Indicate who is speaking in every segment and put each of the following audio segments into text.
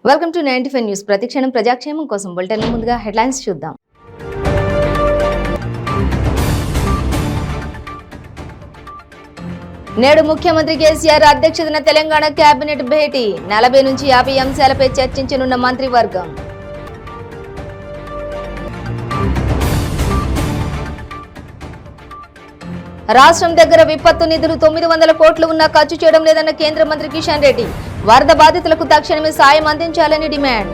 Speaker 1: Welcome to 95 news. ప్రతిక్షణం ప్రజాక్షేమం కోసం bulletin ముందుగా హెడ్లైన్స్ చూద్దాం. నేడు ముఖ్యమంత్రి కేసీఆర్ అధ్యక్షతన తెలంగాణ కేబినెట్ భేటీ. 40 నుంచి 50 అంశాలపై చర్చించనున్న మంత్రివర్గం. రాష్ట్రం దగ్గర విపత్తు నిధులు 900 కోట్లు ఉన్నా ఖర్చు చేయడం లేదన్న కేంద్ర మంత్రి కిషన్ రెడ్డి. వరద బాధితులకు తక్షణమే సాయం అందించాలని demand.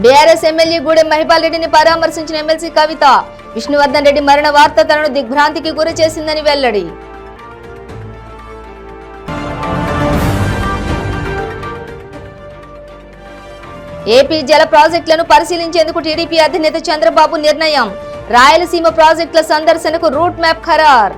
Speaker 1: BRS MLA Gudem Mahipal రెడ్డిని పరామర్శించిన ఎమ్మెల్సీ కవిత. విష్ణువర్ధన్ రెడ్డి మరణ వార్త తనను దిగ్భ్రాంతికి గురి చేసిందని వెల్లడి. ఏపీ జల ప్రాజెక్టులను పరిశీలించేందుకు టీడీపీ అధినేత చంద్రబాబు నిర్ణయం. రాయలసీమ ప్రాజెక్టుల సందర్శనకు రూట్ మ్యాప్ ఖరారు.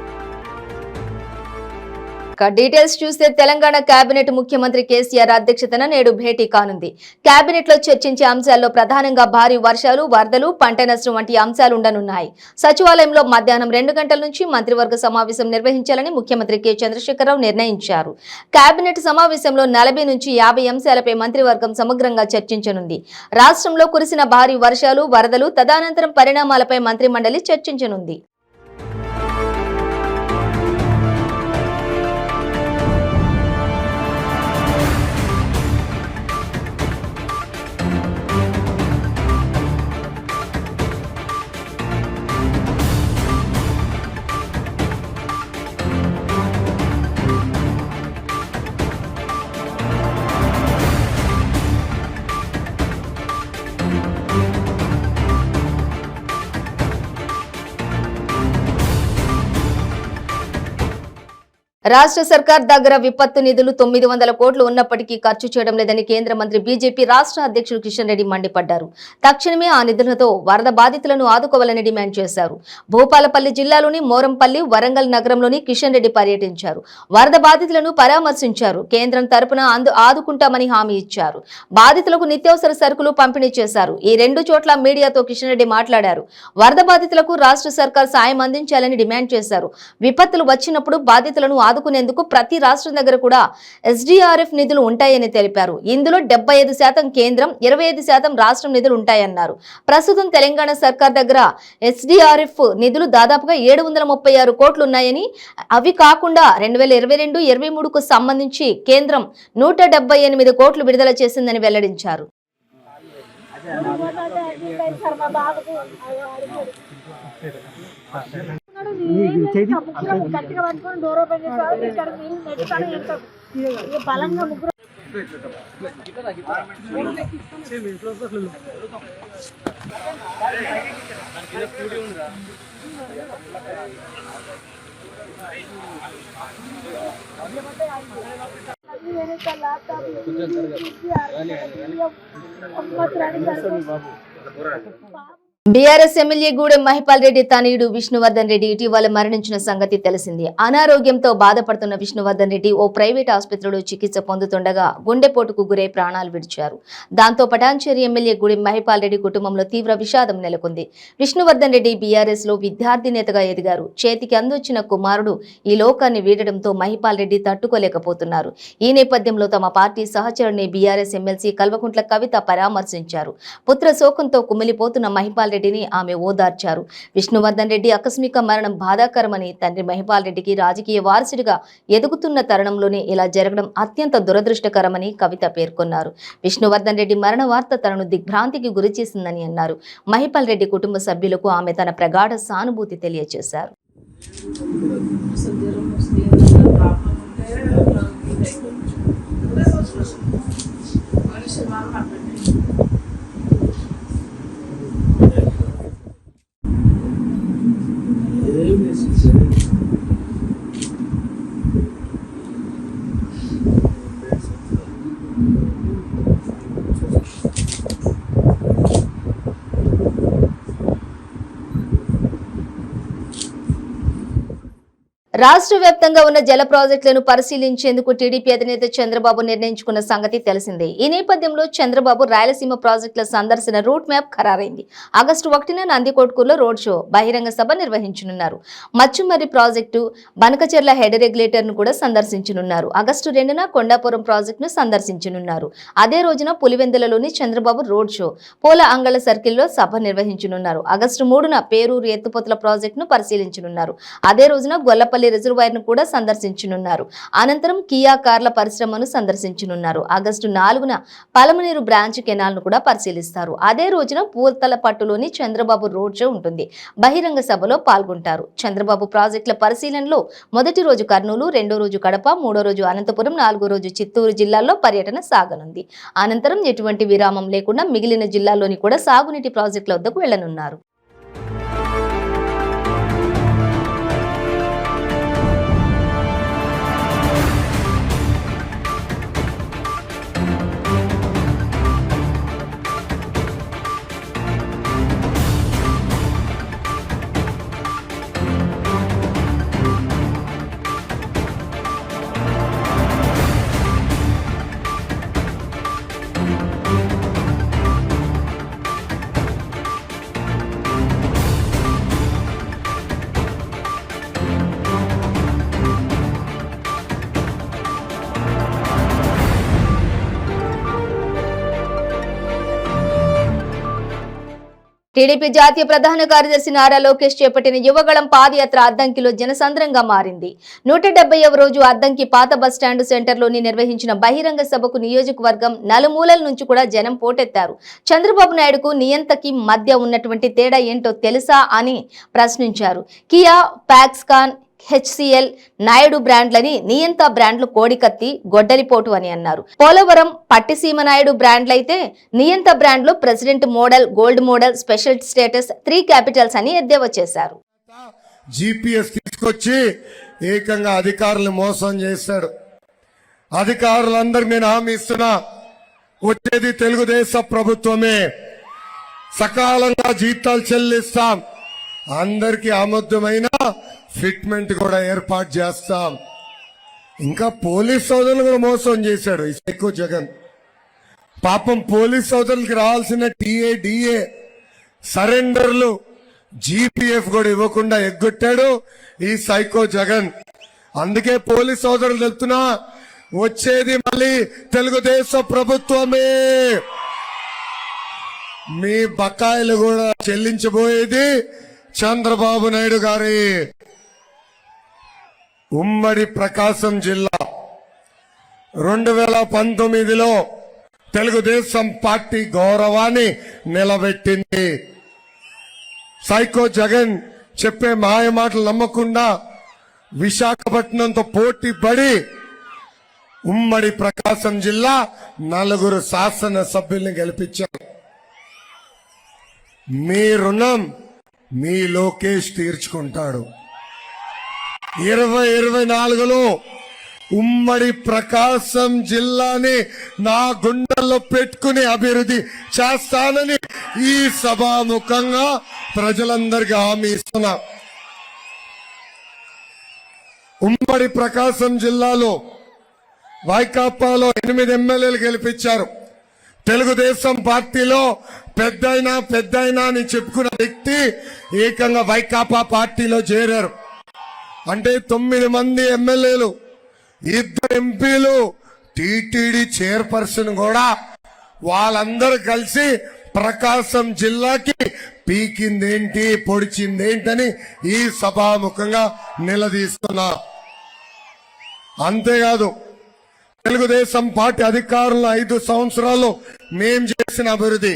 Speaker 1: డీటెయిల్స్ చూస్తే తెలంగాణ కేబినెట్ ముఖ్యమంత్రి కేసీఆర్ అధ్యక్షతన నేడు భేటీ కానుంది. కేబినెట్ లో చర్చించే అంశాల్లో ప్రధానంగా భారీ వర్షాలు, వరదలు, పంట నష్టం వంటి అంశాలు ఉండనున్నాయి. సచివాలయంలో మధ్యాహ్నం 2 గంటల నుంచి మంత్రివర్గ సమావేశం నిర్వహించాలని ముఖ్యమంత్రి కె చంద్రశేఖరరావు నిర్ణయించారు. కేబినెట్ సమావేశంలో 40 నుంచి 50 అంశాలపై మంత్రివర్గం సమగ్రంగా చర్చించనుంది. రాష్ట్రంలో కురిసిన భారీ వర్షాలు, వరదలు, తదనంతరం పరిణామాలపై మంత్రిమండలి చర్చించనుంది. రాష్ట్ర సర్కార్ దగ్గర విపత్తు నిధులు 900 కోట్లు ఉన్నప్పటికీ ఖర్చు చేయడం లేదని కేంద్ర మంత్రి బీజేపీ రాష్ట్ర అధ్యక్షుడు కిషన్ రెడ్డి మండిపడ్డారు. తక్షణమే ఆ నిధులతో వరద బాధితులను ఆదుకోవాలని డిమాండ్ చేశారు. భూపాలపల్లి జిల్లాలోని మోరంపల్లి, వరంగల్ నగరంలోని కిషన్ రెడ్డి పర్యటించారు. వరద బాధితులను పరామర్శించారు. కేంద్రం తరపున ఆదుకుంటామని హామీ ఇచ్చారు. బాధితులకు నిత్యావసర సరుకులు పంపిణీ చేశారు. ఈ 2 చోట్ల మీడియాతో కిషన్ రెడ్డి మాట్లాడారు. వరద బాధితులకు రాష్ట్ర సర్కార్ సాయం అందించాలని డిమాండ్ చేశారు. విపత్తులు వచ్చినప్పుడు బాధితులను ఆదుకునేందుకు ప్రతి రాష్ట్రం దగ్గర కూడా SDRF నిధులు ఉంటాయని తెలిపారు. ఇందులో 75% కేంద్రం, 25% రాష్ట్రం నిధులు ఉంటాయన్నారు. ప్రస్తుతం తెలంగాణ సర్కార్ దగ్గర SDRF నిధులు దాదాపుగా 736 కోట్లు ఉన్నాయని, అవి కాకుండా 2022-23కు సంబంధించి కేంద్రం 178 కోట్లు విడుదల చేసిందని వెల్లడించారు. బీఆర్ఎస్ ఎమ్మెల్యే గూడెం మహిపాల్ రెడ్డి తనయుడు విష్ణువర్ధన్ రెడ్డి ఇటీవల మరణించిన సంగతి తెలిసింది. అనారోగ్యంతో బాధపడుతున్న విష్ణువర్ధన్ రెడ్డి ఓ ప్రైవేట్ ఆసుపత్రిలో చికిత్స పొందుతుండగా గుండెపోటుకు గురై ప్రాణాలు విడిచారు. దాంతో పటాన్చేరి ఎమ్మెల్యే గూడెం మహిపాల్ రెడ్డి కుటుంబంలో తీవ్ర విషాదం నెలకొంది. విష్ణువర్ధన్ రెడ్డి బీఆర్ఎస్ లో విద్యార్థి నేతగా ఎదిగారు. చేతికి అందొచ్చిన కుమారుడు ఈ లోకాన్ని వీడడంతో మహిపాల్ రెడ్డి తట్టుకోలేకపోతున్నారు. ఈ నేపథ్యంలో తమ party సహచరుని BRS MLC Kalvakuntla Kavitha పరామర్శించారు. పుత్ర శోకంతో కుమిలిపోతున్న మహిపాల్ రెడ్డిని ఆమె ఓదార్చారు. విష్ణువర్ధన్ రెడ్డి ఆకస్మిక మరణం బాధాకరమని, తండ్రి మహిపాల్ రెడ్డికి రాజకీయ వారసుడిగా ఎదుగుతున్న తరుణంలోనే ఇలా జరగడం అత్యంత దురదృష్టకరమని కవిత పేర్కొన్నారు. విష్ణువర్ధన్ రెడ్డి మరణ వార్త తనను దిగ్భ్రాంతికి గురిచేసిందని అన్నారు. మహిపాల్ రెడ్డి కుటుంబ సభ్యులకు ఆమె తన ప్రగాఢ సానుభూతి తెలియజేశారు. రాష్ట్ర వ్యాప్తంగా ఉన్న జల ప్రాజెక్టులను పరిశీలించేందుకు టీడీపీ అధినేత చంద్రబాబు నిర్ణయించుకున్న సంగతి తెలిసిందే. ఈ నేపథ్యంలో చంద్రబాబు రాయలసీమ ప్రాజెక్టుల సందర్శన రూట్ మ్యాప్ ఖరారైంది. ఆగస్టు 1న నందికొట్కూరులో రోడ్ షో, బహిరంగ సభ నిర్వహించనున్నారు. Machumarri project, Banakacherla head regulator ను కూడా సందర్శించనున్నారు. ఆగస్టు 2న కొండాపురం ప్రాజెక్టును సందర్శించనున్నారు. అదే రోజున పులివెందులలోని చంద్రబాబు రోడ్ షో, పోల అంగళ సర్కిల్లో సభ నిర్వహించనున్నారు. ఆగస్టు 3న పేరూరు ఎత్తిపోతల ప్రాజెక్టును పరిశీలించనున్నారు. అదే రోజున గొల్లపల్లి రిజర్వాయర్ ను కూడా సందర్శించనున్నారు. అనంతరం కియా కార్ల పరిశ్రమను సందర్శించనున్నారు. ఆగస్టు 4న పలమనేరు బ్రాంచ్ కెనాల్ ను కూడా పరిశీలిస్తారు. అదే రోజున పూతలపట్టులోని చంద్రబాబు రోడ్ షో ఉంటుంది. బహిరంగ సభలో పాల్గొంటారు. చంద్రబాబు ప్రాజెక్టుల పరిశీలనలో మొదటి రోజు కర్నూలు, రెండో రోజు కడప, మూడో రోజు అనంతపురం, నాలుగో రోజు చిత్తూరు జిల్లాల్లో పర్యటన సాగనుంది. అనంతరం ఎటువంటి విరామం లేకుండా మిగిలిన జిల్లాల్లోని కూడా సాగునీటి ప్రాజెక్టుల వద్దకు వెళ్లనున్నారు. టీడీపీ జాతీయ ప్రధాన కార్యదర్శి నారా లోకేష్ చేపట్టిన యువగళం పాదయాత్ర అద్దంకిలో జనసంద్రంగా మారింది. 170వ రోజు అద్దంకి పాత బస్టాండ్ సెంటర్లోని నిర్వహించిన బహిరంగ సభకు నియోజకవర్గం నలుమూలల నుంచి కూడా జనం పోటెత్తారు. చంద్రబాబు నాయుడుకు నియంతకి మధ్య ఉన్నటువంటి తేడా ఏంటో తెలుసా అని ప్రశ్నించారు. కియా, పాక్స్కాన్, హెచ్సిఎల్, నాయుడు బ్రాండ్లని నియంత బ్రాండ్లు కోడికత్తి, గొడ్డలిపోటు అని అన్నారు. పోలవరం, పట్టిసీమ నాయుడు బ్రాండ్లైతే నియంత బ్రాండ్లు president model, gold model, special status, 3 Capitals అని ఎద్దేవా చేశారు.
Speaker 2: జీపీఎస్ తీసుకొచ్చి ఏకంగా అధికారులు మోసం చేశాడు. అధికారులందరూ నేను హామీ ఇస్తున్నా, వచ్చేది తెలుగుదేశం ప్రభుత్వమే, సకాలంగా జీతాలు చెల్లిస్తాం, అందరికీ ఆమోదమైన ఫిట్మెంట్ కూడా ఏర్పాటు చేస్తాం. ఇంకా పోలీస్ సోదరులు కూడా మోసం చేశాడు ఈ సైకో జగన్. పాపం పోలీస్ సోదరులకి రావాల్సిన టీఏ, డిఏ, సరెండర్లు, జీపీఎఫ్ కూడా ఇవ్వకుండా ఎగ్గొట్టాడు ఈ సైకో జగన్. అందుకే పోలీస్ సోదరులు తెలుతున్నా, వచ్చేది మళ్ళీ తెలుగుదేశం ప్రభుత్వమే. మీ బకాయిలు కూడా చెల్లించబోయేది చంద్రబాబు నాయుడు గారి. ఉమ్మడి ప్రకాశం జిల్లా 2019లో తెలుగుదేశం పార్టీ గౌరవాన్ని నిలబెట్టింది. సైకో జగన్ చెప్పే మాయ మాటలు నమ్మకుండా విశాఖపట్నంతో పోటీ పడి ఉమ్మడి ప్రకాశం జిల్లా 4 శాసనసభ్యుల్ని గెలిపించారు. మీ రుణం మీ లోకేష్ తీర్చుకుంటాడు. 2024లో ఉమ్మడి ప్రకాశం జిల్లాని నా గుండెల్లో పెట్టుకుని అభివృద్ధి చేస్తానని ఈ సభాముఖంగా ప్రజలందరికీ హామీ ఇస్తున్నా. ఉమ్మడి ప్రకాశం జిల్లాలో వైకాపాలో 8 ఎమ్మెల్యేలు గెలిపించారు. తెలుగుదేశం పార్టీలో పెద్దయినా అని చెప్పుకున్న వ్యక్తి ఏకంగా వైకాపా పార్టీలో చేరారు. అంటే 9 మంది ఎమ్మెల్యేలు, 2 ఎంపీలు, టీటీడీ చైర్పర్సన్ కూడా, వాళ్ళందరూ కలిసి ప్రకాశం జిల్లాకి పీకిందేంటి, పొడిచిందేంటని ఈ సభాముఖంగా నిలదీస్తున్నా. అంతేకాదు, తెలుగుదేశం పార్టీ అధికారులు 5 సంవత్సరాలు మేం చేసిన అభివృద్ధి,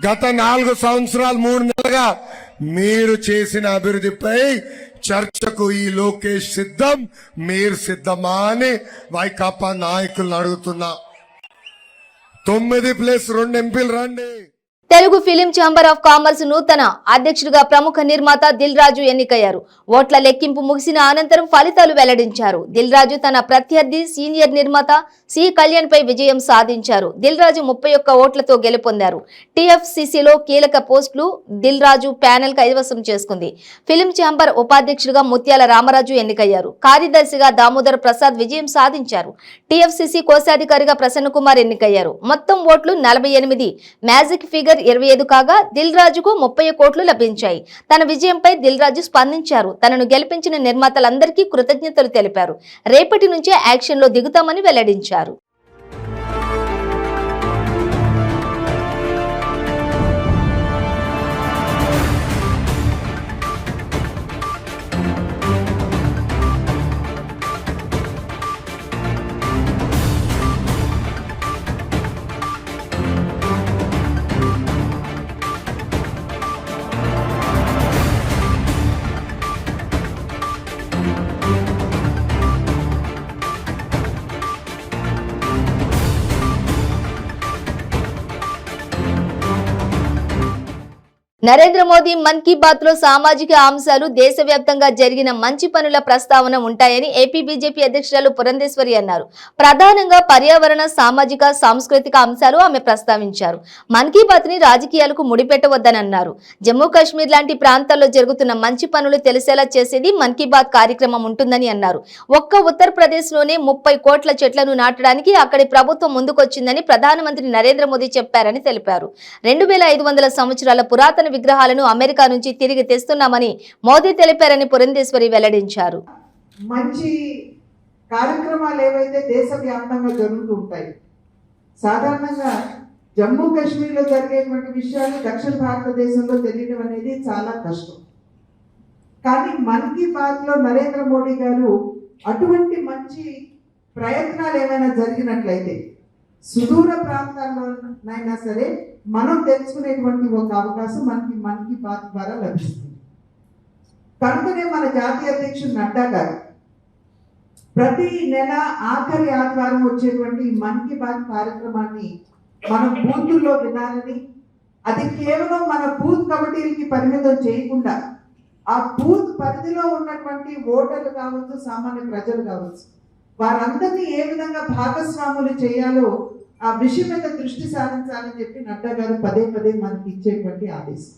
Speaker 2: గత 4 సంవత్సరాలు 3 నెలలుగా మీరు చేసిన అభివృద్ధిపై చర్చకు ఈ లోకేష్ సిద్ధం, మీరు సిద్ధమా అని వైకాపా నాయకులను అడుగుతున్నా. 9+2 ఎంపీలు రండి.
Speaker 1: Telugu film chamber of commerce నూతన అధ్యక్షుడిగా ప్రముఖ నిర్మాత దిల్ రాజు ఎన్నికయ్యారు. ఓట్ల లెక్కింపు ముగిసిన అనంతరం ఫలితాలు వెల్లడించారు. దిల్ రాజు తన ప్రత్యర్థి సీనియర్ నిర్మాత సి కళ్యాణ్ పై విజయం సాధించారు. దిల్ రాజు 31 ఓట్లతో గెలుపొందారు. టీఎఫ్సీసీలో కీలక పోస్టులు దిల్ రాజు ప్యానెల్ కైవసం చేసుకుంది. ఫిలిం ఛాంబర్ ఉపాధ్యక్షుడిగా ముత్యాల రామరాజు ఎన్నికయ్యారు. కార్యదర్శిగా దామోదర్ ప్రసాద్ విజయం సాధించారు. టీఎఫ్సీసీ కోశాధికారిగా ప్రసన్న కుమార్ ఎన్నికయ్యారు. మొత్తం ఓట్లు 48, మ్యాజిక్ ఫిగర్ 25 కాగా దిల్ రాజుకు 30 కోట్లు లభించాయి. తన విజయంపై దిల్ రాజు స్పందించారు. తనను గెలిపించిన నిర్మాతలందరికీ కృతజ్ఞతలు తెలిపారు. రేపటి నుంచే యాక్షన్ లో దిగుతామని వెల్లడించారు. నరేంద్ర మోదీ మన్ కీ బాత్ లో సామాజిక అంశాలు, దేశవ్యాప్తంగా జరిగిన మంచి పనుల ప్రస్తావన ఉంటాయని ఏపీ బీజేపీ అధ్యక్షురాలు పురంధేశ్వరి అన్నారు. ప్రధానంగా పర్యావరణ, సామాజిక, సాంస్కృతిక అంశాలు ఆమె ప్రస్తావించారు. మన్ కీ బాత్ ని రాజకీయాలకు ముడిపెట్టవద్దని అన్నారు. జమ్మూ కాశ్మీర్ లాంటి ప్రాంతాల్లో జరుగుతున్న మంచి పనులు తెలిసేలా చేసేది మన్ కీ బాత్ కార్యక్రమం ఉంటుందని అన్నారు. ఒక్క ఉత్తరప్రదేశ్ లోనే 30 కోట్ల చెట్లను నాటడానికి అక్కడి ప్రభుత్వం ముందుకొచ్చిందని ప్రధానమంత్రి నరేంద్ర మోదీ చెప్పారని తెలిపారు. 2500 సంవత్సరాల పురాతన విగ్రహాలను అమెరికా నుంచి తిరిగి తెస్తున్నామని మోదీ తెలిపారని పురంధేశ్వరి వెల్లడించారు.
Speaker 3: మంచి కార్యక్రమాలు ఏవైతే దేశవ్యాప్తంగా జరుగుతూ ఉంటాయి, సాధారణంగా జమ్మూ కాశ్మీర్లో జరిగేటువంటి విషయాలు దక్షిణ భారతదేశంలో తెలియడం అనేది చాలా కష్టం. కానీ మన్ కీ బాత్లో నరేంద్ర మోడీ గారు అటువంటి మంచి ప్రయత్నాలు ఏమైనా జరిగినట్లయితే సుదూర ప్రాంతాల్లోనైనా సరే మనం తెలుసుకునేటువంటి ఒక అవకాశం మనకి మన్ కీ బాత్ ద్వారా లభిస్తుంది. కనుకనే మన జాతీయ అధ్యక్షుడు నడ్డా గారు ప్రతి నెల ఆఖరి ఆదివారం వచ్చేటువంటి మన్ కీ బాత్ కార్యక్రమాన్ని మనం బూతుల్లో వినాలని, అది కేవలం మన బూత్ కమిటీలకి పరిమితం చేయకుండా ఆ బూత్ పరిధిలో ఉన్నటువంటి ఓటర్లు కావచ్చు, సామాన్య ప్రజలు కావచ్చు, వారందరినీ ఏ విధంగా భాగస్వాములు చేయాలో ఆ విషయం మీద దృష్టి సారించాలని చెప్పి నడ్డా గారు పదే మనకి ఇచ్చేటువంటి ఆదేశం.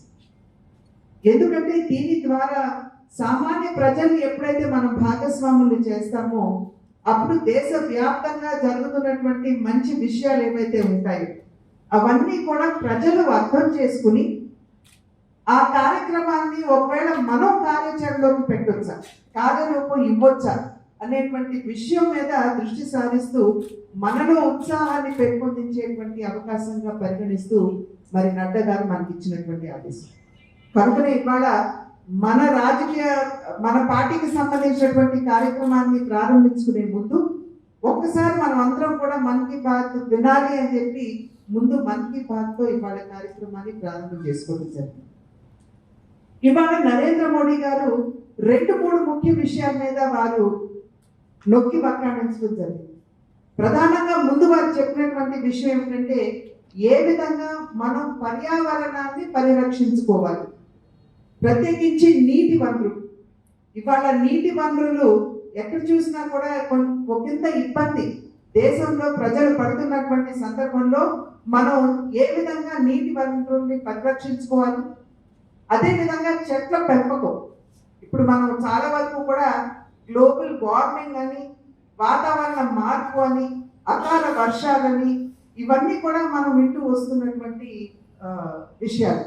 Speaker 3: ఎందుకంటే దీని ద్వారా సామాన్య ప్రజలు ఎప్పుడైతే మనం భాగస్వాములు చేస్తామో అప్పుడు దేశవ్యాప్తంగా జరుగుతున్నటువంటి మంచి విషయాలు ఏవైతే ఉంటాయో అవన్నీ కూడా ప్రజలు అర్థం చేసుకుని ఆ కార్యక్రమాన్ని ఒకవేళ మనం కార్యాచరణలోకి పెట్టొచ్చా, కార్యరూపం ఇవ్వచ్చా అనేటువంటి విషయం మీద దృష్టి సారిస్తూ మనలో ఉత్సాహాన్ని పెంపొందించేటువంటి అవకాశంగా పరిగణిస్తూ మరి నడ్డా గారు మనకి ఇచ్చినటువంటి ఆదేశం. కనుకనే ఇవాళ మన పార్టీకి సంబంధించినటువంటి కార్యక్రమాన్ని ప్రారంభించుకునే ముందు ఒక్కసారి మనం అందరం కూడా మన్ కీ బాత్ వినాలి అని చెప్పి ముందు మన్ కీ బాత్తో ఇవాళ కార్యక్రమాన్ని ప్రారంభం చేసుకోవడం జరిగింది. ఇవాళ నరేంద్ర మోడీ గారు 2-3 ముఖ్య విషయాల మీద వారు నొక్కి వక్కాణించడం జరిగింది. ప్రధానంగా ముందు వారు చెప్పినటువంటి విషయం ఏమిటంటే ఏ విధంగా మనం పర్యావరణాన్ని పరిరక్షించుకోవాలి, ప్రత్యేకించి నీటి వనరులు. ఇవాళ నీటి వనరులు ఎక్కడ చూసినా కూడా ఒకంత ఇబ్బంది దేశంలో ప్రజలు పడుతున్నటువంటి సందర్భంలో మనం ఏ విధంగా నీటి వనరుల్ని పరిరక్షించుకోవాలి, అదేవిధంగా చెట్ల పెంపకం. ఇప్పుడు మనం చాలా వరకు కూడా గ్లోబల్ వార్మింగ్ అని, వాతావరణ మార్పు అని, అకాల వర్షాలని ఇవన్నీ కూడా మనం వింటూ వస్తున్నటువంటి విషయాలు.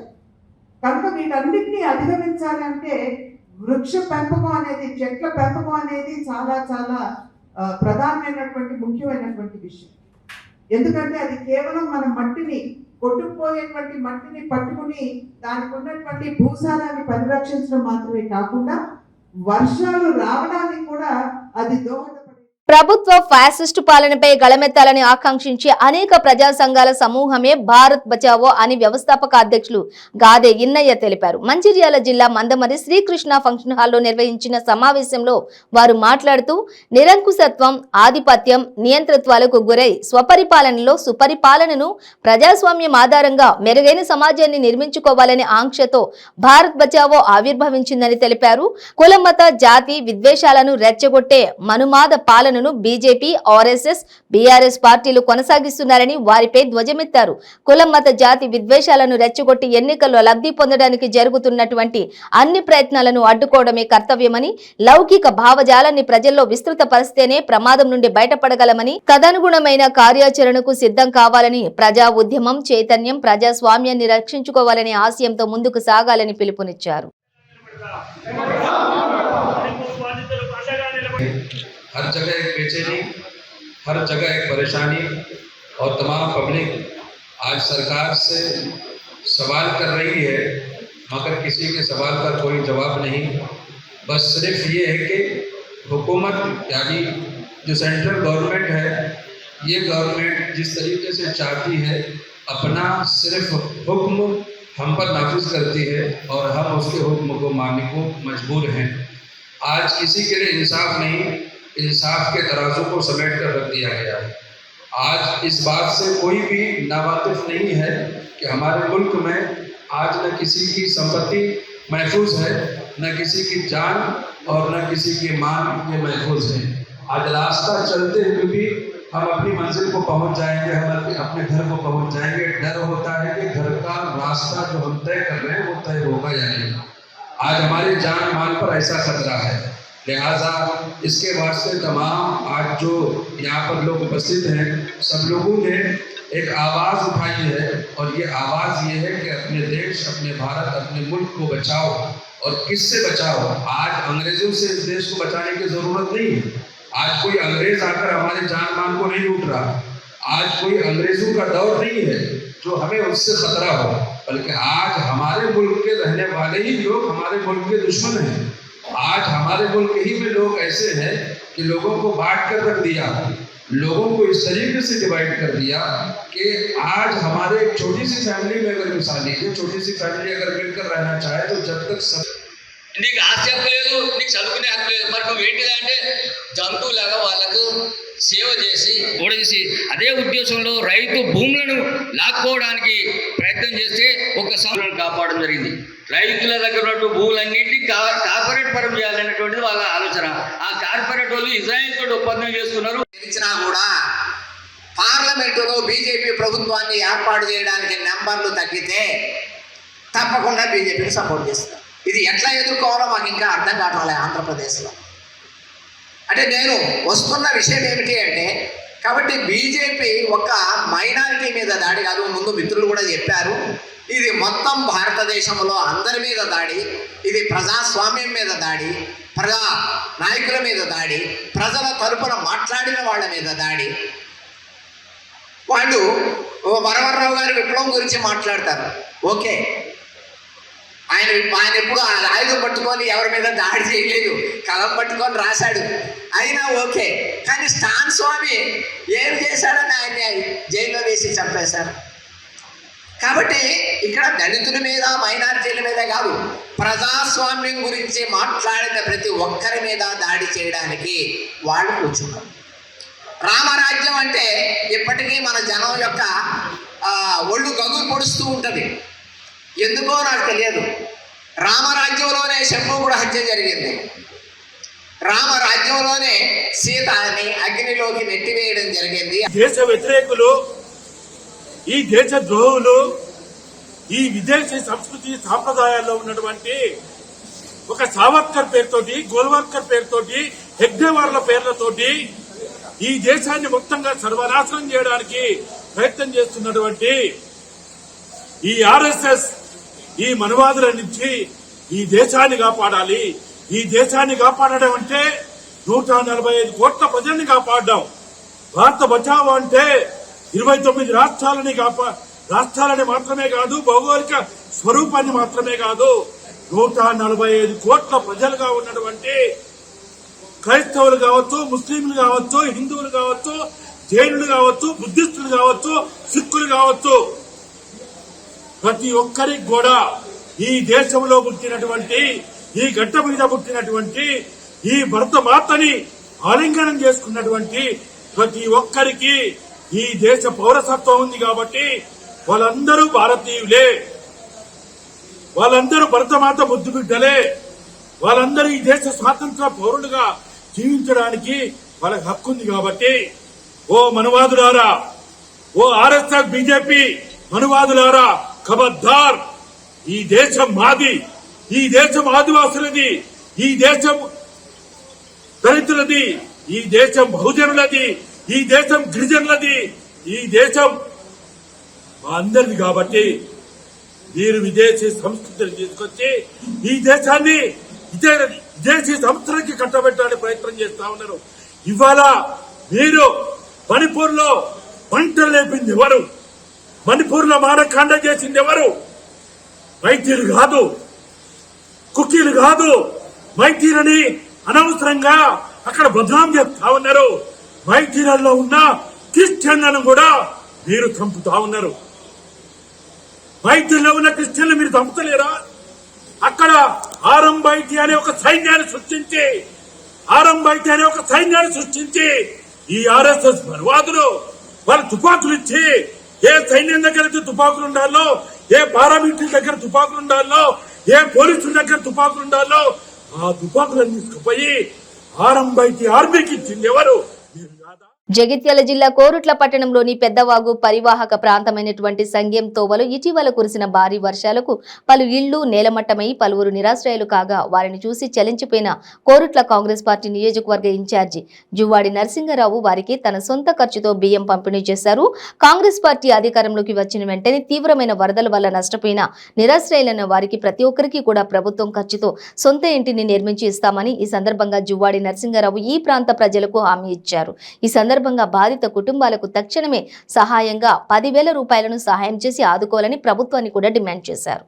Speaker 3: కనుక వీటన్నిటినీ అధిగమించాలంటే వృక్ష పెంపకం అనేది, చెట్ల పెంపకం అనేది చాలా ప్రధానమైనటువంటి ముఖ్యమైనటువంటి విషయం. ఎందుకంటే అది కేవలం మన మట్టిని, కొట్టుకుపోయేటువంటి మట్టిని పట్టుకుని దానికి ఉన్నటువంటి భూసారాన్ని పరిరక్షించడం మాత్రమే కాకుండా వర్షాలు రావడానికి కూడా అది దోహదపడే
Speaker 1: ప్రభుత్వ ఫ్యాసిస్టు పాలనపై గళమెత్తాలని ఆకాంక్షించి అనేక ప్రజా సంఘాల సమూహమే భారత్ బచావో అని వ్యవస్థాపక అధ్యక్షులు గాదే ఇన్నయ్య తెలిపారు. మంచిర్యాల జిల్లా మందమరి శ్రీకృష్ణ ఫంక్షన్ హాల్లో నిర్వహించిన సమావేశంలో వారు మాట్లాడుతూ నిరంకుశత్వం, ఆధిపత్యం, నియంతృత్వాలకు గురై స్వపరిపాలనలో సుపరిపాలనను ప్రజాస్వామ్యం ఆధారంగా మెరుగైన సమాజాన్ని నిర్మించుకోవాలనే ఆంక్షతో భారత్ బచావో ఆవిర్భవించిందని తెలిపారు. కుల మత జాతి విద్వేషాలను రెచ్చగొట్టే మనుమాద పాలనను బీజేపీ, ఆర్ఎస్ఎస్, బీఆర్ఎస్ పార్టీలు కొనసాగిస్తున్నారని వారిపై ధ్వజమెత్తారు. కుల మత జాతి విద్వేషాలను రెచ్చగొట్టి ఎన్నికల్లో లబ్ధి పొందడానికి జరుగుతున్నటువంటి అన్ని ప్రయత్నాలను అడ్డుకోవడమే కర్తవ్యమని, లౌకిక భావజాలాన్ని ప్రజల్లో విస్తృత పరిస్తేనే ప్రమాదం నుండి బయటపడగలమని, తదనుగుణమైన కార్యాచరణకు సిద్ధం కావాలని, ప్రజా ఉద్యమం చైతన్యం ప్రజాస్వామ్యాన్ని రక్షించుకోవాలనే ఆశయంతో ముందుకు సాగాలని పిలుపునిచ్చారు.
Speaker 4: हर जगह एक बेचैनी, हर जगह एक परेशानी और तमाम पब्लिक आज सरकार से सवाल कर रही है, मगर किसी के सवाल का कोई जवाब नहीं। बस सिर्फ ये है कि हुकूमत यानी जो सेंट्रल गवर्नमेंट है, ये गवर्नमेंट जिस तरीके से चाहती है अपना सिर्फ हुक्म हम पर नाफिज करती है और हम उसके हुक्म को मानने को मजबूर हैं। आज किसी के लिए इंसाफ नहीं, इंसाफ के तराजू को समेट कर रख दिया गया है। आज इस बात से कोई भी नावाकिफ नहीं है कि हमारे मुल्क में आज न किसी की संपत्ति महफूज है, न किसी की जान और न किसी की मान ये महफूज है। आज रास्ता चलते हुए भी हम अपनी मंजिल को पहुंच जाएंगे, हम अपने घर को पहुंच जाएंगे। डर होता है कि घर का रास्ता जो हम तय कर रहे हैं वो तय होगा या नहीं। आज हमारी जान माल पर ऐसा खतरा है, लिहाजा इसके वास्ते तमाम आज जो यहाँ पर लोग उपस्थित हैं सब लोगों ने एक आवाज़ उठाई है और ये आवाज़ ये है कि अपने देश, अपने भारत, अपने मुल्क को बचाओ। और किससे बचाओ? आज अंग्रेज़ों से इस देश को बचाने की ज़रूरत नहीं है। आज कोई अंग्रेज़ आकर हमारे जान मान को नहीं लूट रहा। आज कोई अंग्रेज़ों का दौर नहीं है जो हमें उससे खतरा हो, बल्कि आज हमारे मुल्क के रहने वाले ही लोग हमारे मुल्क के दुश्मन हैं। आज हमारे मुल्क ही में लोग ऐसे हैं कि लोगों को बांट कर रख दिया, लोगों को इस तरीके से डिवाइड कर दिया कि आज हमारे एक छोटी सी फैमिली में अगर मिसाल लीजिए, छोटी सी फैमिली अगर मिलकर रहना चाहे तो जब तक सब
Speaker 5: నీకు ఆస్తి హక్కు లేదు, నీకు చదువుకునే హక్కు లేదు, మరి నువ్వు ఏంటిదంటే జంతువులాగా వాళ్ళకు సేవ చేసి ఓడేసి అదే ఉద్దేశంలో రైతు భూములను లాక్కోవడానికి ప్రయత్నం చేస్తే ఒక సంవత్సరం కాపాడడం జరిగింది. రైతుల దగ్గర ఉన్న భూములన్నింటినీ కార్పొరేట్ పరం చేయాలనేటువంటిది వాళ్ళ ఆలోచన. ఆ కార్పొరేట్ వాళ్ళు ఇజ్రాయెల్ తోటి ఒప్పందం చేసుకున్నారు.
Speaker 6: తెలిసినా కూడా పార్లమెంటులో బీజేపీ ప్రభుత్వాన్ని ఏర్పాటు చేయడానికి నెంబర్లు తగ్గితే తప్పకుండా బీజేపీని సపోర్ట్ చేస్తారు. ఇది ఎట్లా ఎదుర్కోవాలో మాకు ఇంకా అర్థం కావట్లే ఆంధ్రప్రదేశ్లో. అంటే నేను వస్తున్న విషయం ఏమిటి అంటే, కాబట్టి బీజేపీ ఒక మైనారిటీ మీద దాడి కాదు, ముందు మిత్రులు కూడా చెప్పారు, ఇది మొత్తం భారతదేశంలో అందరి మీద దాడి, ఇది ప్రజాస్వామ్యం మీద దాడి, ప్రజా నాయకుల మీద దాడి, ప్రజల తరపున మాట్లాడిన వాళ్ళ మీద దాడి. వాళ్ళు వరవరరావు గారి విప్లవం గురించి మాట్లాడతారు, ఓకే, ఆయన ఎప్పుడు ఆయుధం పట్టుకొని ఎవరి మీద దాడి చేయలేదు, కలం పట్టుకొని రాశాడు, అయినా ఓకే. కానీ స్టాన్ స్వామి ఏం చేశాడని ఆయన్ని జైల్లో వేసి చంపేశారు. కాబట్టి ఇక్కడ దళితుల మీద, మైనారిటీల మీద కాదు, ప్రజాస్వామ్యం గురించి మాట్లాడిన ప్రతి ఒక్కరి మీద దాడి చేయడానికి వాళ్ళు కూర్చున్నారు. రామరాజ్యం అంటే ఇప్పటికీ మన జనం యొక్క ఒళ్ళు గగురు పొడుస్తూ ఉంటుంది. ఎందుకో నాకు తెలియదు. రామరాజ్యంలోనే శంభుకుడు హత్య జరిగింది, రామరాజ్యంలోనే సీతని అగ్నిలోకి నెట్టివేయడం జరిగింది.
Speaker 7: దేశ వ్యతిరేకులు, ఈ దేశ ద్రోహులు, ఈ విదేశీ సంస్కృతి సాంప్రదాయాల్లో ఉన్నటువంటి ఒక సావర్కర్ పేరుతోటి, గోల్వార్కర్ పేరుతోటి, హెగ్డేవార్ల పేర్లతోటి ఈ దేశాన్ని మొత్తంగా సర్వనాశనం చేయడానికి ప్రయత్నం చేస్తున్నటువంటి ఈ ఆర్ఎస్ఎస్, ఈ మనవాదుల నుంచి ఈ దేశాన్ని కాపాడాలి. ఈ దేశాన్ని కాపాడడం అంటే 145 కోట్ల ప్రజల్ని కాపాడడం. భారత బచావో అంటే 29 రాష్ట్రాలని మాత్రమే కాదు, భౌగోళిక స్వరూపాన్ని మాత్రమే కాదు, 145 కోట్ల ప్రజలుగా ఉన్నటువంటి క్రైస్తవులు కావచ్చు, ముస్లింలు కావచ్చు, హిందువులు కావచ్చు, జైనులు కావచ్చు, బుద్ధిస్టులు కావచ్చు, సిక్కులు కావచ్చు, ప్రతి ఒక్కరికి కూడా ఈ దేశంలో పుట్టినటువంటి, ఈ గడ్డ మీద పుట్టినటువంటి, ఈ భరత మాతని ఆలింగనం చేసుకున్నటువంటి ప్రతి ఒక్కరికి ఈ దేశ పౌరసత్వం ఉంది కాబట్టి వాళ్ళందరూ భారతీయులే, వాళ్ళందరూ భరతమాత ముద్దు బిడ్డలే, వాళ్ళందరూ ఈ దేశ స్వాతంత్ర పౌరులుగా జీవించడానికి వాళ్ళకి హక్కు ఉంది కాబట్టి ఓ మనువాదులారా, ఓ ఆర్ఎస్ఎస్ బీజేపీ మనువాదులారా, ఖబర్దార్, ఈ దేశం మాది, ఈ దేశం ఆదివాసులది, ఈ దేశం దళితులది, ఈ దేశం బహుజనులది, ఈ దేశం గిరిజనులది, ఈ దేశం మా అందరిది కాబట్టి మీరు విదేశీ సంస్కృతిని తీసుకొచ్చి ఈ దేశాన్ని విదేశీ సంస్థలకి కట్టబెట్టడానికి ప్రయత్నం చేస్తా ఉన్నారు. ఇవాళ మీరు మణిపూర్ లో పంటలు లేపింది ఎవరు? మణిపూర్ లో మానకాండ చేసింది ఎవరు? మైతీలు కాదు, కుకీలు కాదు. మైతీలని అనవసరంగా అక్కడ బదనాం చెప్తా ఉన్నారు. మైతీలలో ఉన్న క్రిస్టియన్లను కూడా మీరు చంపుతా ఉన్నారు. మైతీలో ఉన్న క్రిస్టియన్లు మీరు చంపుతలేరా? అక్కడ ఆరంభైతి అనే ఒక సైన్యాన్ని సృష్టించి ఈ ఆర్ఎస్ఎస్ మనువాదులు వాళ్ళు తుపాకులు ఇచ్చి, ఏ సైన్యం దగ్గర తుపాకులు ఉండాలో, ఏ పారామిలిటరీ దగ్గర తుపాకులు ఉండాలో, ఏ పోలీసుల దగ్గర తుపాకులు ఉండాలో ఆ తుపాకులను తీసుకుపోయి ఆరంభైతి ఆర్మీకి ఇచ్చింది ఎవరు? మీరు కాదా?
Speaker 1: జగిత్యాల జిల్లా కోరుట్ల పట్టణంలోని పెద్దవాగు పరివాహక ప్రాంతమైనటువంటి సంగెం తోవలో ఇటీవల కురిసిన భారీ వర్షాలకు పలు ఇళ్లు నేలమట్టమై పలువురు నిరాశ్రయాలు కాగా వారిని చూసి చలించిపోయిన కోరుట్ల కాంగ్రెస్ పార్టీ నియోజకవర్గ ఇన్ఛార్జి జువ్వాడి నరసింగరావు వారికి తన సొంత ఖర్చుతో బియ్యం పంపిణీ చేశారు. కాంగ్రెస్ పార్టీ అధికారంలోకి వచ్చిన వెంటనే తీవ్రమైన వరదల వల్ల నష్టపోయిన నిరాశ్రయులైన వారికి ప్రతి ఒక్కరికి కూడా ప్రభుత్వం ఖర్చుతో సొంత ఇంటిని నిర్మించి ఇస్తామని ఈ సందర్భంగా జువ్వాడి నరసింగరావు ఈ ప్రాంత ప్రజలకు హామీ ఇచ్చారు. ఈ సందర్భంగా బాధిత కుటుంబాలకు తక్షణమే సహాయంగా 10,000 రూపాయలను సహాయం చేసి ఆదుకోవాలని ప్రభుత్వాన్ని కూడా డిమాండ్ చేశారు.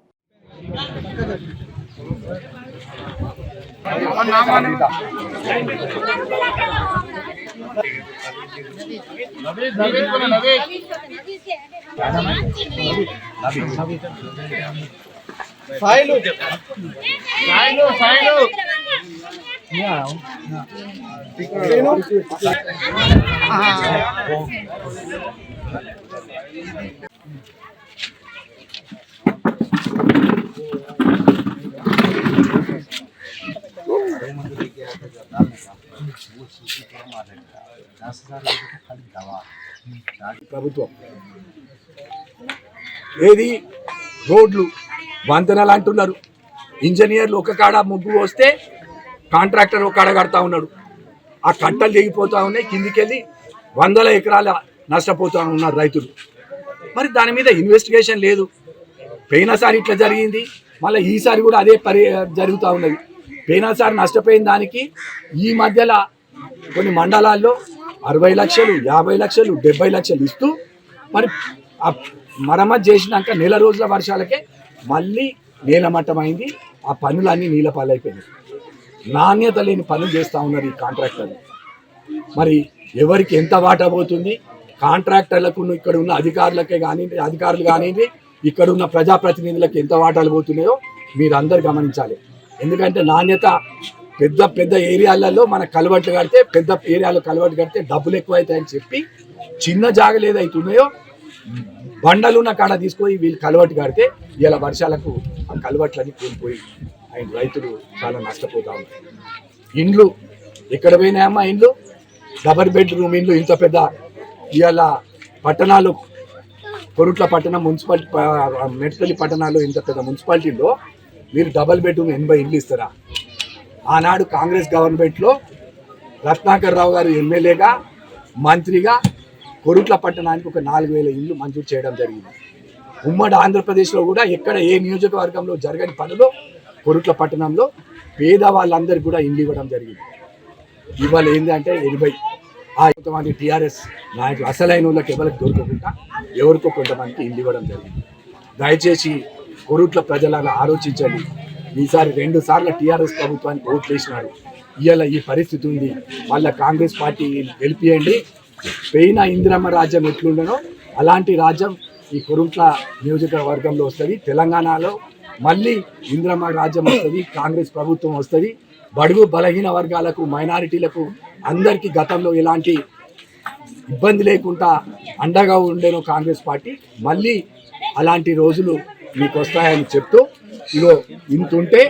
Speaker 8: ప్రభుత్వం ఏది రోడ్లు వంతెనలు అంటున్నారు. ఇంజనీర్లు ఒక కాడ ముగ్గు వస్తే కాంట్రాక్టర్ ఒక కాడ కడతా ఉన్నాడు. ఆ కట్టలు తెగిపోతా ఉన్నాయి, కిందికెళ్ళి 100 ఎకరాల నష్టపోతా ఉన్నారు రైతులు. మరి దాని మీద ఇన్వెస్టిగేషన్ లేదు. పోయినసారి ఇట్లా జరిగింది, మళ్ళీ ఈసారి కూడా అదే జరుగుతూ ఉన్నది. పోయినసారి నష్టపోయిన దానికి ఈ మధ్యలో కొన్ని మండలాల్లో 60 లక్షలు, 50 లక్షలు, 70 లక్షలు ఇస్తూ మరి ఆ మరమ్మతు చేసినాక నెల రోజుల వర్షాలకే మళ్ళీ నీలమట్టమైంది. ఆ పనులన్నీ నీళ్ళ పాలైపోయినాయి. నాణ్యత లేని పనులు చేస్తూ ఉన్నారు ఈ కాంట్రాక్టర్లు. మరి ఎవరికి ఎంత వాటా పోతుంది? కాంట్రాక్టర్లకు ఇక్కడ ఉన్న అధికారులు కానివ్వండి, ఇక్కడ ఉన్న ప్రజాప్రతినిధులకు ఎంత వాటాలు పోతున్నాయో మీరు అందరు గమనించాలి. ఎందుకంటే నాణ్యత పెద్ద ఏరియాలలో మన కలవట్లు కడితే, పెద్ద ఏరియాలో కలవట్లు కడితే డబ్బులు ఎక్కువ అవుతాయని చెప్పి చిన్న జాగలు ఏదైతున్నాయో బండలున్న కాడ తీసుకొని వీళ్ళు కలవట్టు కడితే ఇలా వర్షాలకు ఆ కలవట్లన్నీ కూలిపోయి ఆయన రైతులు చాలా నష్టపోతా ఉంటారు. ఇండ్లు ఎక్కడ పోయినాయమ్మా? ఇండ్లు డబల్ బెడ్రూమ్ ఇండ్లు ఇంత పెద్ద ఇవాళ పట్టణాలు, కొరుట్ల పట్టణం మున్సిపాలిటీ, మెట్పల్లి పట్టణాల్లో ఇంత పెద్ద మున్సిపాలిటీలో మీరు డబల్ బెడ్రూమ్ 80 ఇండ్లు ఇస్తారా? ఆనాడు కాంగ్రెస్ గవర్నమెంట్లో రత్నాకర్ రావు గారు ఎమ్మెల్యేగా, మంత్రిగా కొరుట్ల పట్టణానికి ఒక 4,000 ఇండ్లు మంజూరు చేయడం జరిగింది. ఉమ్మడి ఆంధ్రప్రదేశ్లో కూడా ఎక్కడ ఏ నియోజకవర్గంలో జరగని పనులు కొరుట్ల పట్టణంలో పేదవాళ్ళందరికీ కూడా ఇండ్లు ఇవ్వడం జరిగింది. ఇవాళ ఏంటంటే 80 టీఆర్ఎస్ నాయకులు అసలైన వాళ్ళకి ఎవరికి దొరకకుండా ఎవరికో కొంతమందికి ఇండ్లు ఇవ్వడం జరిగింది. దయచేసి కొరుట్ల ప్రజలను ఆలోచించండి. ఈసారి 2 సార్లు టీఆర్ఎస్ ప్రభుత్వానికి ఓట్లు వేసినారు. ఇవాళ ఈ పరిస్థితి ఉంది. వాళ్ళ కాంగ్రెస్ పార్టీ గెలిపియండి. పోయిన ఇందిరమ్మ రాజ్యం ఎట్లుండనో అలాంటి రాజ్యం ఈ కురుంట్ల నియోజకవర్గంలో వస్తుంది. తెలంగాణలో మళ్ళీ ఇందిరమ్మ రాజ్యం వస్తుంది, కాంగ్రెస్ ప్రభుత్వం వస్తుంది. బడుగు బలహీన వర్గాలకు, మైనారిటీలకు అందరికీ గతంలో ఎలాంటి ఇబ్బంది లేకుండా అండగా ఉండేనో కాంగ్రెస్ పార్టీ, మళ్ళీ అలాంటి రోజులు మీకు వస్తాయని చెప్తూ ఇగో ఇంతుంటే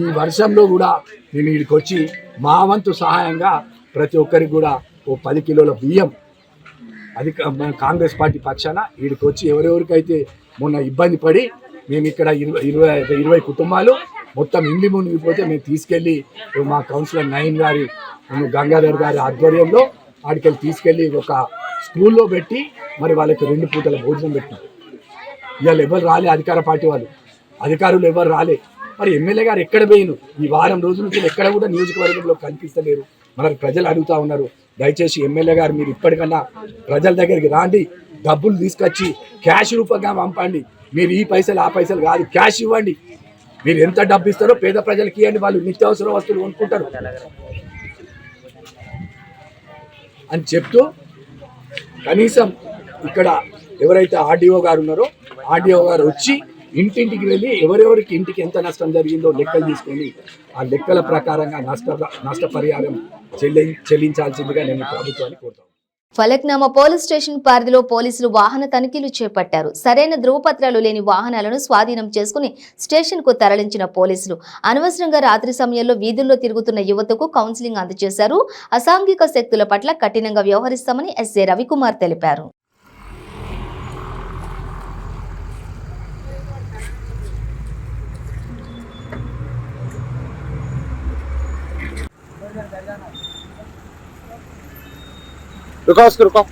Speaker 8: ఈ వర్షంలో కూడా మేము వీడికి వచ్చి మా వంతు సహాయంగా ప్రతి ఒక్కరికి కూడా ఓ 10 కిలోల బియ్యం అది కాంగ్రెస్ పార్టీ పక్షాన వీడికి వచ్చి ఎవరెవరికైతే మొన్న ఇబ్బంది పడి మేము ఇక్కడ 20 కుటుంబాలు మొత్తం ఇండ్లు మునిగిపోతే మేము తీసుకెళ్ళి మా కౌన్సిలర్ నయీం గారి గంగాధర్ గారి ఆధ్వర్యంలో ఆడికెళ్ళి తీసుకెళ్ళి ఒక స్కూల్లో పెట్టి మరి వాళ్ళకి 2 పూటల భోజనం పెట్టినాం. ఇవాళ ఎవరు రాలే, అధికార పార్టీ వాళ్ళు అధికారులు ఎవరు రాలే. మరి ఎమ్మెల్యే గారు ఎక్కడ పోయిను? ఈ వారం రోజుల నుంచి ఎక్కడ కూడా నియోజకవర్గంలో కనిపిస్తలేరు. మరి ప్రజలు అడుగుతా ఉన్నారు, దయచేసి ఎమ్మెల్యే గారు మీరు ఇప్పటికన్నా ప్రజల దగ్గరికి రాండి, డబ్బులు తీసుకొచ్చి క్యాష్ రూపంగా పంపండి. మీరు ఈ పైసలు ఆ పైసలు కాదు, క్యాష్ ఇవ్వండి. మీరు ఎంత డబ్బు ఇస్తారో పేద ప్రజలకి ఇవ్వండి, వాళ్ళు నిత్యావసర వస్తువులు కొనుక్కుంటారు అని చెప్తూ కనీసం ఇక్కడ ఎవరైతే ఆర్డీఓ గారు ఉన్నారో ఆర్డీఓ గారు వచ్చి ఇంటింటికి వెళ్ళి ఎవరెవరికి ఇంటికి ఎంత నష్టం జరిగిందో లెక్కలు తీసుకొని ఆ లెక్కల ప్రకారంగా నష్టపరిహారం చెల్లించాల్సిందిగా నేను ప్రభుత్వాన్ని కోరుతాను.
Speaker 1: ఫలక్నామా పోలీస్ స్టేషన్ పరిధిలో పోలీసులు వాహన తనిఖీలు చేపట్టారు. సరైన ధృవపత్రాలు లేని వాహనాలను స్వాధీనం చేసుకుని స్టేషన్ కు తరలించిన పోలీసులు అనవసరంగా రాత్రి సమయంలో వీధుల్లో తిరుగుతున్న యువతకు కౌన్సిలింగ్ అందజేశారు. అసాంఘిక శక్తుల పట్ల కఠినంగా వ్యవహరిస్తామని ఎస్ఏ రవికుమార్ తెలిపారు.
Speaker 9: रुको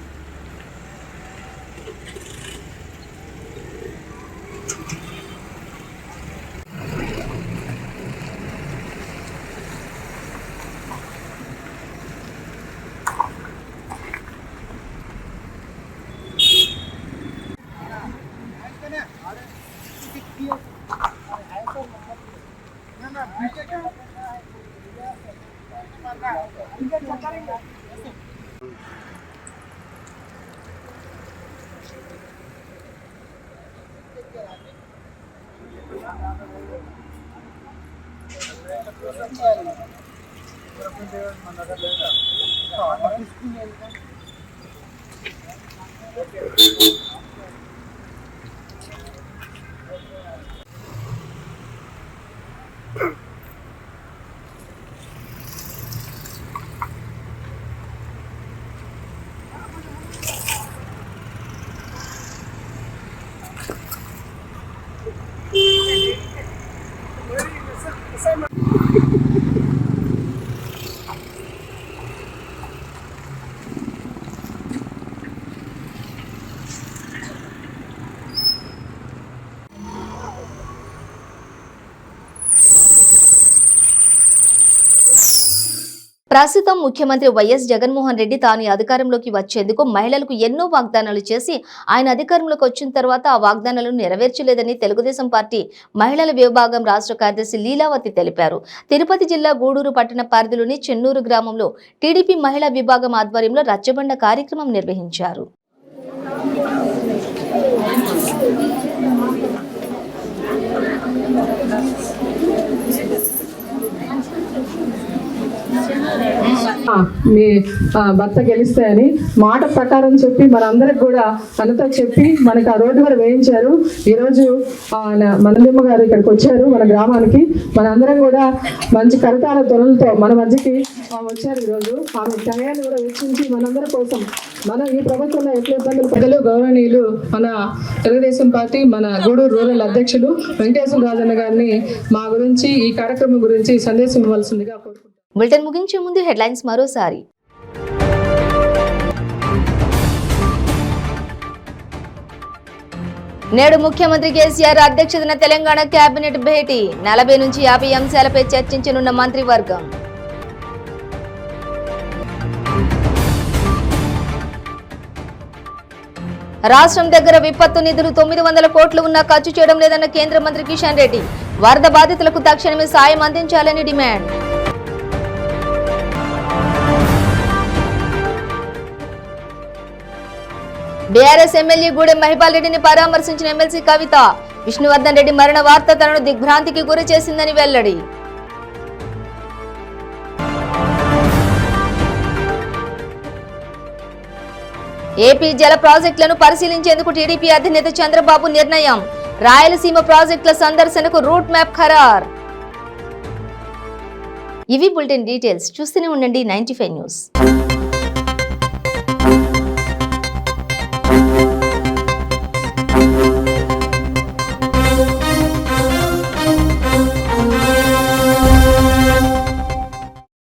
Speaker 1: ప్రస్తుతం ముఖ్యమంత్రి వైఎస్ జగన్మోహన్ రెడ్డి తాను అధికారంలోకి వచ్చేందుకు మహిళలకు ఎన్నో వాగ్దానాలు చేసి ఆయన అధికారంలోకి వచ్చిన తర్వాత ఆ వాగ్దానాలను నెరవేర్చలేదని తెలుగుదేశం పార్టీ మహిళల విభాగం రాష్ట్ర కార్యదర్శి లీలావతి తెలిపారు. తిరుపతి జిల్లా గూడూరు పట్టణ పరిధిలోని చెన్నూరు గ్రామంలో టీడీపీ మహిళా విభాగం ఆధ్వర్యంలో రచ్చబండ కార్యక్రమం నిర్వహించారు.
Speaker 10: మీ భర్త గెలిస్తాయని మాట ప్రకారం చెప్పి మనందరికి కూడా మనతో చెప్పి మనకు ఆ రోడ్డు కూడా వేయించారు. ఈరోజు మనదమ్మ గారు ఇక్కడికి వచ్చారు మన గ్రామానికి. మనందరం కూడా మంచి కరతాల ధ్వనులతో మన మధ్యకి వచ్చారు. ఈరోజు ఆమె టయాన్ని కూడా వెచ్చించి మనందరి కోసం మన ఈ ప్రభుత్వంలో ఎట్లా ఇబ్బందులు ప్రజలు గౌరవనీయులు మన తెలుగుదేశం పార్టీ మన గూడూరు రూరల్ అధ్యక్షులు వెంకటేశ్వర రాజన్న గారిని మా గురించి ఈ కార్యక్రమం గురించి సందేశం ఇవ్వాల్సిందిగా కోరుకుంటున్నాను.
Speaker 1: బులెటిన్ ముగించే ముందు హెడ్లైన్స్ మరోసారి. నేడు ముఖ్యమంత్రి కేసీఆర్ అధ్యక్షతన తెలంగాణ కేబినెట్ భేటీ. 40 నుంచి 50 అంశాలపై చర్చించనున్న మంత్రివర్గం. రాష్ట్రం దగ్గర విపత్తు నిధులు 900 కోట్లు ఉన్నా ఖర్చు చేయడం లేదన్న కేంద్ర మంత్రి కిషన్ రెడ్డి. వరద బాధితులకు తక్షణమే సాయం అందించాలని demand. BRS MLA Gudem Mahipal రెడ్డిని పరామర్శించిన ఎమ్మెల్సీ కవిత. విష్ణువర్ధన్ రెడ్డి మరణ వార్త తనను దిగ్భ్రాంతికి గురి చేసిందని వెల్లడి. ఏపీ జల ప్రాజెక్టులను పరిశీలించేందుకు టీడీపీ అధినేత చంద్రబాబు నిర్ణయం. రాయలసీమ ప్రాజెక్టుల సందర్శనకు రూట్ మ్యాప్ ఖరార్. ఇవి బులెటిన్ డీటెయిల్స్. చూస్తూనే ఉండండి 95 న్యూస్.